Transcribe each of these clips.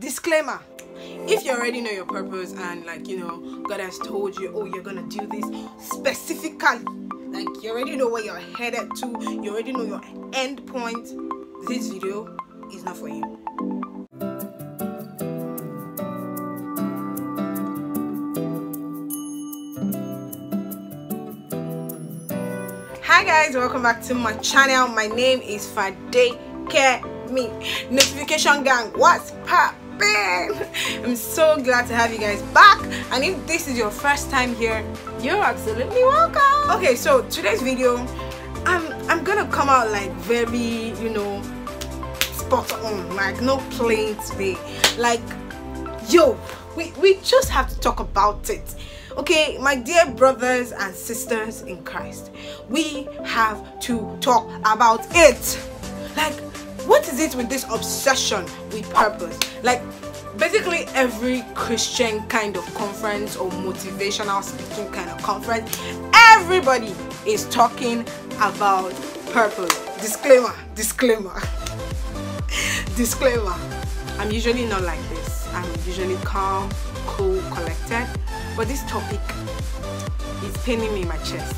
Disclaimer: if you already know your purpose and God has told you, oh, you're gonna do this specifically, like you already know where you're headed to, you already know your end point, this video is not for you. Hi guys, welcome back to my channel. My name is FUTILE. Notification gang, what's poppin'? I'm so glad to have you guys back, and if this is your first time here, you're absolutely welcome. Okay, so today's video, I'm gonna come out like very, spot on, like no playing today. Like, yo, we just have to talk about it. Okay, my dear brothers and sisters in Christ, we have to talk about it. Like, what is it with this obsession with purpose? Like, basically every Christian kind of conference or motivational speaking kind of conference, everybody is talking about purpose. Disclaimer. I'm usually not like this. I'm usually calm, cool, collected. But this topic is paining me in my chest.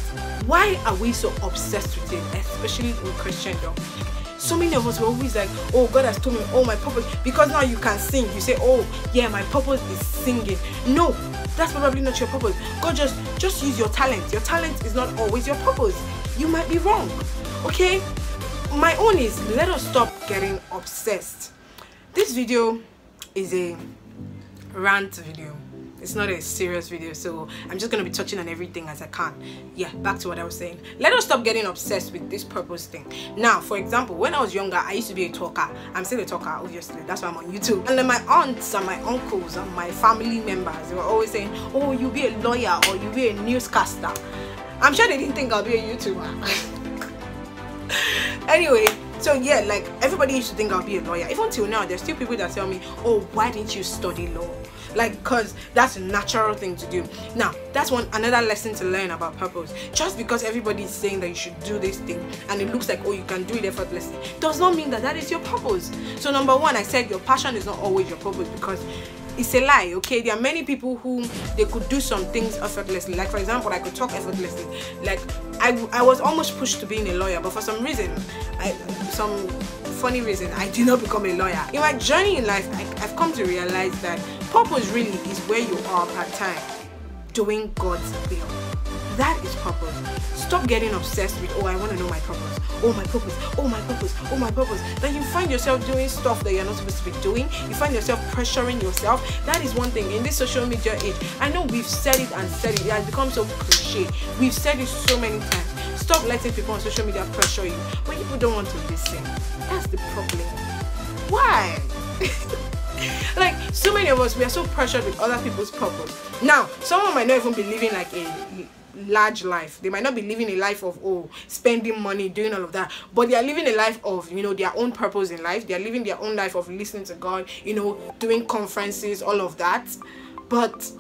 Why are we so obsessed with it, especially in Christendom? So many of us were always like, oh, God has told me, oh, my purpose, because now you can sing. You say, oh, yeah, my purpose is singing. No, that's probably not your purpose. God, just use your talent. Your talent is not always your purpose. You might be wrong, okay? My own is, let us stop getting obsessed. This video is a rant video. It's not a serious video, so I'm just gonna be touching on everything as I can. Yeah, back to what I was saying. Let us stop getting obsessed with this purpose thing. Now, for example, when I was younger, I used to be a talker. I'm still a talker, obviously. That's why I'm on YouTube. And then my aunts and my uncles and my family members, they were always saying, oh, you'll be a lawyer or you'll be a newscaster. I'm sure they didn't think I'll be a YouTuber. Anyway, so yeah, like everybody used to think I'll be a lawyer. Even till now, there's still people that tell me, oh, why didn't you study law? Like, cause that's a natural thing to do. Now, that's another lesson to learn about purpose. Just because everybody is saying that you should do this thing and it looks like, oh, you can do it effortlessly, does not mean that is your purpose. So number one, I said your passion is not always your purpose, because it's a lie. Okay, there are many people who they could do some things effortlessly. Like, for example, I could talk effortlessly. Like, I was almost pushed to being a lawyer, but for some reason, some funny reason, I did not become a lawyer. In my journey in life, I've come to realize that purpose really is where you are part-time doing God's will. That is purpose. Stop getting obsessed with, oh, I want to know my purpose, oh, my purpose, oh, my purpose, oh, my purpose. Then you find yourself doing stuff that you're not supposed to be doing. You find yourself pressuring yourself. That is one thing in this social media age. I know we've said it and said it. It has become so cliche. We've said it so many times. Stop letting people on social media pressure you when people don't want to listen. That's the problem. Why? Like, so many of us, we are so pressured with other people's purpose. Now, someone might not even be living like a large life. They might not be living a life of, oh, spending money, doing all of that, but they are living a life of, their own purpose in life. They are living their own life of listening to God, doing conferences, all of that. But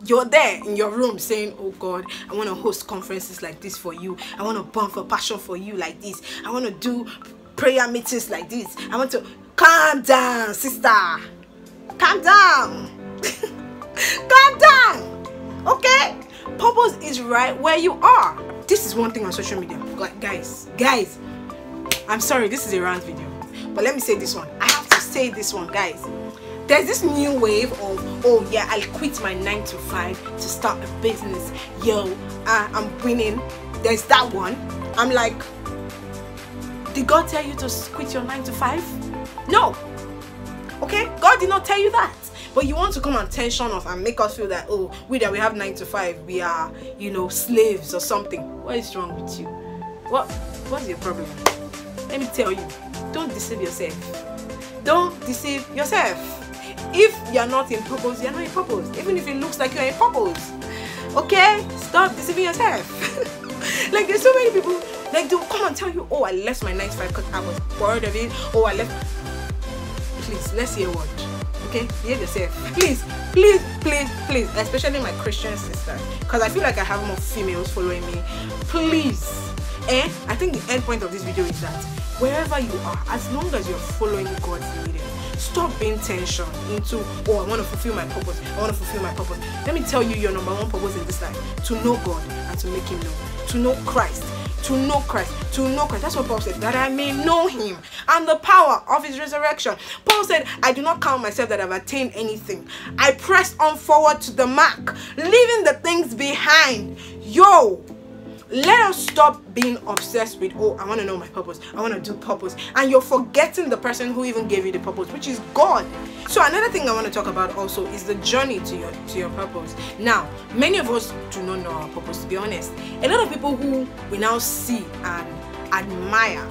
you're there in your room saying, oh God, I want to host conferences like this for you. I want to burn for passion for you like this. I want to do prayer meetings like this. I want to... Calm down, sister. Calm down. Calm down. Okay? Purpose is right where you are. This is one thing on social media. Guys, I'm sorry, this is a rant video, but let me say this one. I have to say this one, guys. There's this new wave of, oh yeah, I'll quit my 9 to 5 to start a business. Yo, I'm winning. There's that one. I'm like, did God tell you to quit your 9 to 5? No. Okay, God did not tell you that. But you want to come and tension us and make us feel that, oh, we have 9 to 5, we are, slaves or something. What is wrong with you? What's your problem? Let me tell you, don't deceive yourself. Don't deceive yourself. If you're not in purpose, you're not in purpose. Even if it looks like you're in purpose. Okay? Stop deceiving yourself. Like, there's so many people, like, they'll come and tell you, oh, I left my 9 to 5 because I was bored of it. Oh, I left. Please, let's hear a word. Okay? Behave yourself. Please, especially my Christian sisters, because I feel like I have more females following me. Please. I think the end point of this video is that wherever you are, as long as you're following God's leading, stop being tension into, oh, I want to fulfill my purpose, I want to fulfill my purpose. Let me tell you your number one purpose in this life: to know God and to make him known, to know Christ. To know Christ, to know Christ. That's what Paul said, that I may know him and the power of his resurrection. Paul said, I do not count myself that I've attained anything. I press on forward to the mark, leaving the things behind. Yo, let us stop being obsessed with, oh, I want to know my purpose, I want to do purpose, and you're forgetting the person who even gave you the purpose, which is God. So another thing I want to talk about also is the journey to your purpose. Now, many of us do not know our purpose, to be honest. A lot of people who we now see and admire,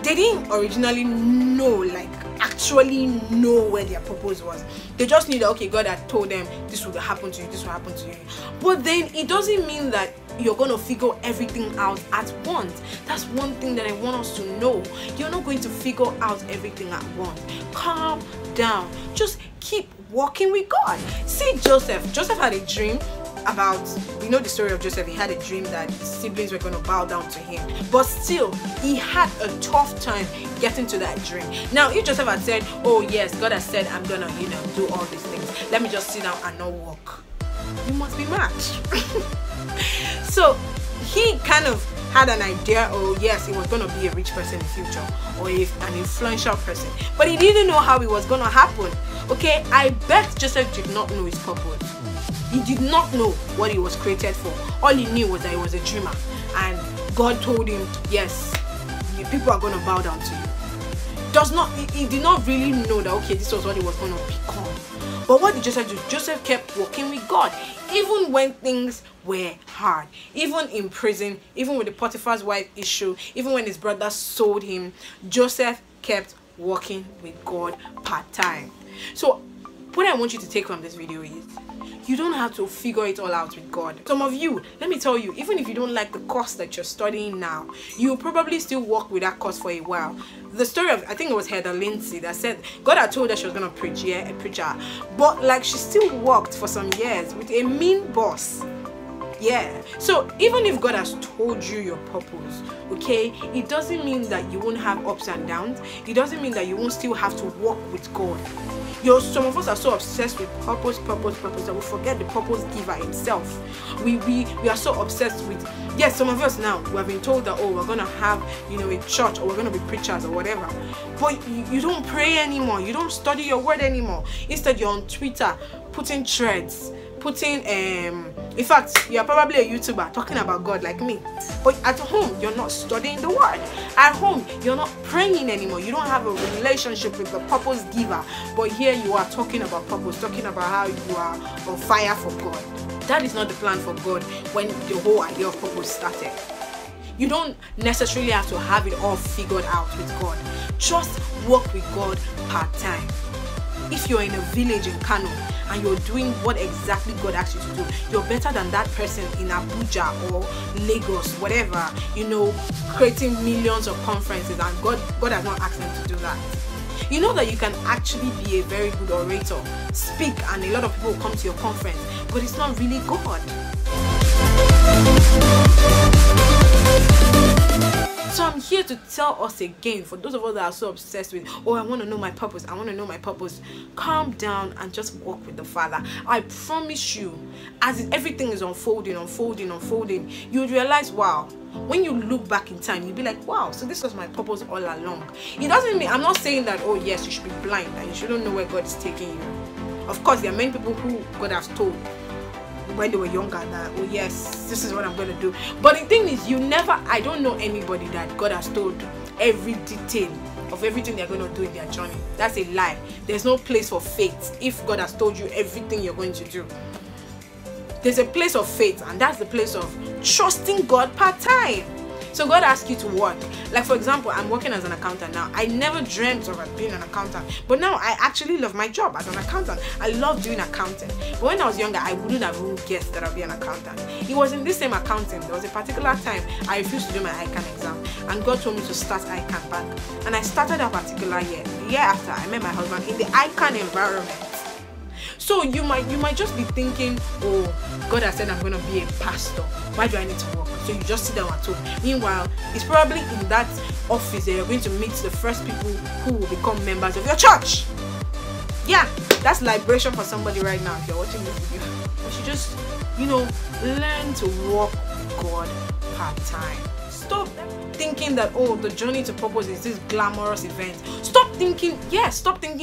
they didn't originally know, like actually know where their purpose was. They just knew that, okay, God had told them this would happen to you, this will happen to you. But then it doesn't mean that you're going to figure everything out at once. That's one thing that I want us to know. You're not going to figure out everything at once. Calm down. Just keep walking with God. See Joseph. Joseph had a dream about, we know the story of Joseph. He had a dream that his siblings were going to bow down to him, but still he had a tough time getting to that dream. Now if Joseph had said, oh yes, God has said I'm gonna, do all these things, let me just sit down and not work, you must be mad. So he kind of had an idea, oh yes, he was going to be a rich person in the future, or an influential person, but he didn't know how it was going to happen. Okay, I bet Joseph did not know his purpose. He did not know what he was created for. All he knew was that he was a dreamer, and God told him, yes, people are going to bow down to you. He did not really know that, okay, this was what he was going to become. But what did Joseph do? Joseph kept walking with God, even when things were hard, even in prison, even with the Potiphar's wife issue, even when his brothers sold him. Joseph kept walking with God part-time. So what I want you to take from this video is, you don't have to figure it all out with God. Some of you, let me tell you, even if you don't like the course that you're studying now, you'll probably still work with that course for a while. The story of, I think it was Heather Lindsay that said God had told her she was going to preach, yeah, a preacher, but like she still worked for some years with a mean boss. Yeah, so even if God has told you your purpose, okay, it doesn't mean that you won't have ups and downs. It doesn't mean that you won't still have to work with God. Some of us are so obsessed with purpose that we forget the purpose giver himself. We are so obsessed with, yes, some of us now, we have been told that, oh, we're going to have, a church, or we're going to be preachers or whatever. But you don't pray anymore. You don't study your word anymore. Instead, you're on Twitter putting threads, in fact, you are probably a YouTuber talking about God like me, but at home you're not studying the word. At home you're not praying anymore. You don't have a relationship with the purpose giver, but here you are talking about purpose, talking about how you are on fire for God. That is not the plan for God when the whole idea of purpose started. You don't necessarily have to have it all figured out with God. Just work with God part-time. If you're in a village in Kano and you're doing what exactly God asked you to do, you're better than that person in Abuja or Lagos, whatever, creating millions of conferences, and God has not asked them to do that. You know that you can actually be a very good orator, speak, and a lot of people will come to your conference, but it's not really God. So I'm here to tell us again, for those of us that are so obsessed with, oh, I want to know my purpose, I want to know my purpose, calm down and just walk with the Father. I promise you, as everything is unfolding, you would realize, wow, when you look back in time, you'll be like, wow, so this was my purpose all along. It doesn't mean, I'm not saying that, oh yes, you should be blind and you shouldn't know where God is taking you. Of course, there are many people who God has told when they were younger that, oh yes, this is what I'm going to do. But the thing is, I don't know anybody that God has told every detail of everything they're going to do in their journey. That's a lie. There's no place for faith if God has told you everything you're going to do. There's a place of faith, and that's the place of trusting God part-time. So God asks you to work. Like for example, I'm working as an accountant now. I never dreamt of being an accountant, but now I actually love my job as an accountant. I love doing accounting. But when I was younger, I wouldn't have even guessed that I'd be an accountant. It was in this same accounting. There was a particular time I refused to do my ICANN exam, and God told me to start ICANN back. And I started that particular year. The year after, I met my husband in the ICANN environment. So you might just be thinking, oh, God has said I'm going to be a pastor. Why do I need to work? So you just sit down at home. Meanwhile, it's probably in that office that you're going to meet the first people who will become members of your church. Yeah, that's liberation for somebody right now if you're watching this video. You should just, learn to walk God part-time. Stop thinking that, oh, the journey to purpose is this glamorous event. Stop thinking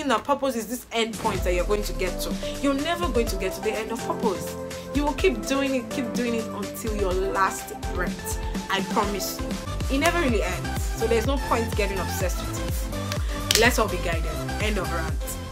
that purpose is this end point that you're going to get to. You're never going to get to the end of purpose. You will keep doing it until your last breath. I promise you. It never really ends. So there's no point getting obsessed with it. Let's all be guided. End of rant.